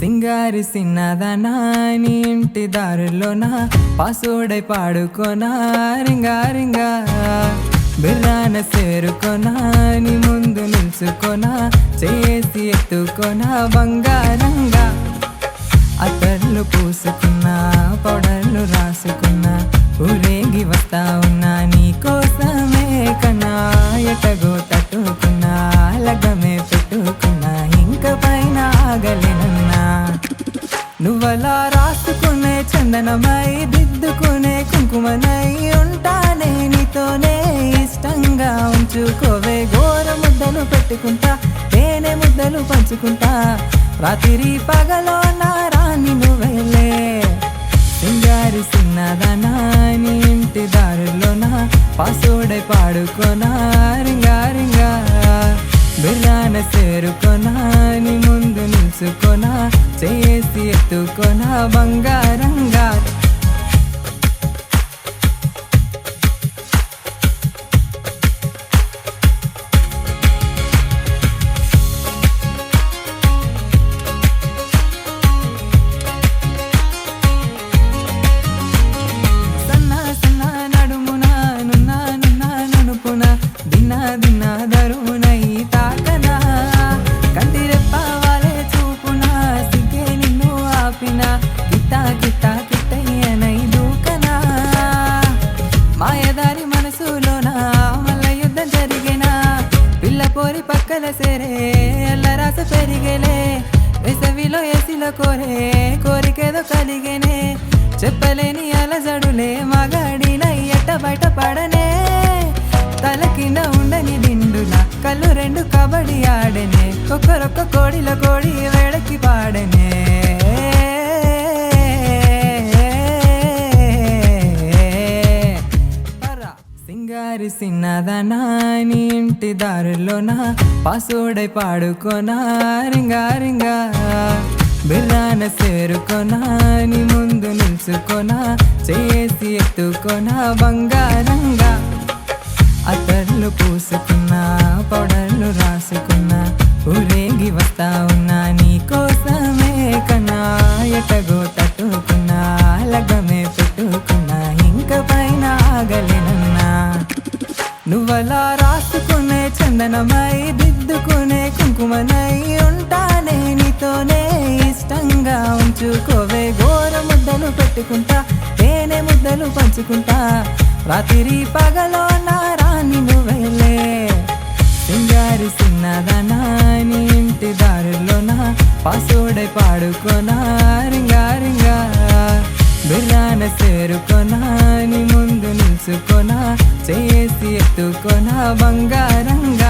సింగారి సిన్నదనా నీ ఇంటి దారుల్లోన పాసోడై పాడుకోనా రింగా రింగా బిర్రాన చేరుకోనా నీ ముందు నిల్చుకోనా చేసి ఎత్తుకోనా బంగారంగా అతర్లు పూసుకున్నా పౌడర్లు రాసుకున్నా ఊరేగి వస్తా ఉన్నా నీ కోసమే కన్నా ఎటగో తట్టుకున్నా లగమే పెట్టుకున్నా ఇంక పైన ఆగలేనన్నా నువ్వలా రాసుకునే చందనమై దిద్దుకునే కుంకుమనై ఉంటానే నీతోనే ఇష్టంగా ఉంచుకోవే గోర ముద్దలు పెట్టుకుంటా తేనె ముద్దలు పంచుకుంటా రాత్రి పగలో నా రాణి నువ్వేలే సింగారి సిన్నదనా నీ ఇంటి దారుల్లోన పాసోడై పాడుకోనా రింగా రింగా బిర్రాన చేరుకోనా నీ ముందు నిల్చుకోనా చేసి ఎత్తుకోనా బంగారంగా మాయదారి మనసులోన మల్ల యుద్ధం జరిగేనా పిల్ల పోరి పక్కల సేరే అల్లరాస పెరిగేలే వేసవిలో ఏసిలో కోరే కోరికేదో కలిగేనే చెప్పలేని అలజడులే మగాడిన ఎట్ట బయట పడనే తల కింద ఉండని దిండులా కళ్ళు రెండు కబడ్డీ ఆడనే ఒక్కరొక్క కోడిలో కోడి వేడకి పాడనే సింగారి సిన్నదనా నీ ఇంటి దారుల్లోన పాసోడై పాడుకోనా రింగా రింగా బిర్రాన చేరుకోనా నీ ముందు నిల్చుకోనా చేసి ఎత్తుకోనా బంగారంగా అతర్లు పూసుకున్నా పౌడర్లు రాసుకున్నా ఊరేగి వస్తా ఉన్నా నీ కోసమే కన్నా ఎటగో తట్టుకున్నా లగమే పెట్టుకున్నా ఇంక పైన ఆగలేనన్నా నువ్వలా రాసుకునే చందనమై దిద్దుకునే కుంకుమనై ఉంటానే నీతోనే ఇష్టంగా ఉంచుకోవే గోర ముద్దలు పెట్టుకుంటా తేనె ముద్దలు పంచుకుంటా రాత్రి పగలో నా రాణి నువ్వేలే సింగారి సిన్నదనా నీ ఇంటి దారుల్లోన పాసోడై పాడుకోనా రింగా రింగా బిర్రాన చేరుకోనా నీ ముందు నిల్చుకోనా చేసి ఎత్తుకోనా బంగారంగా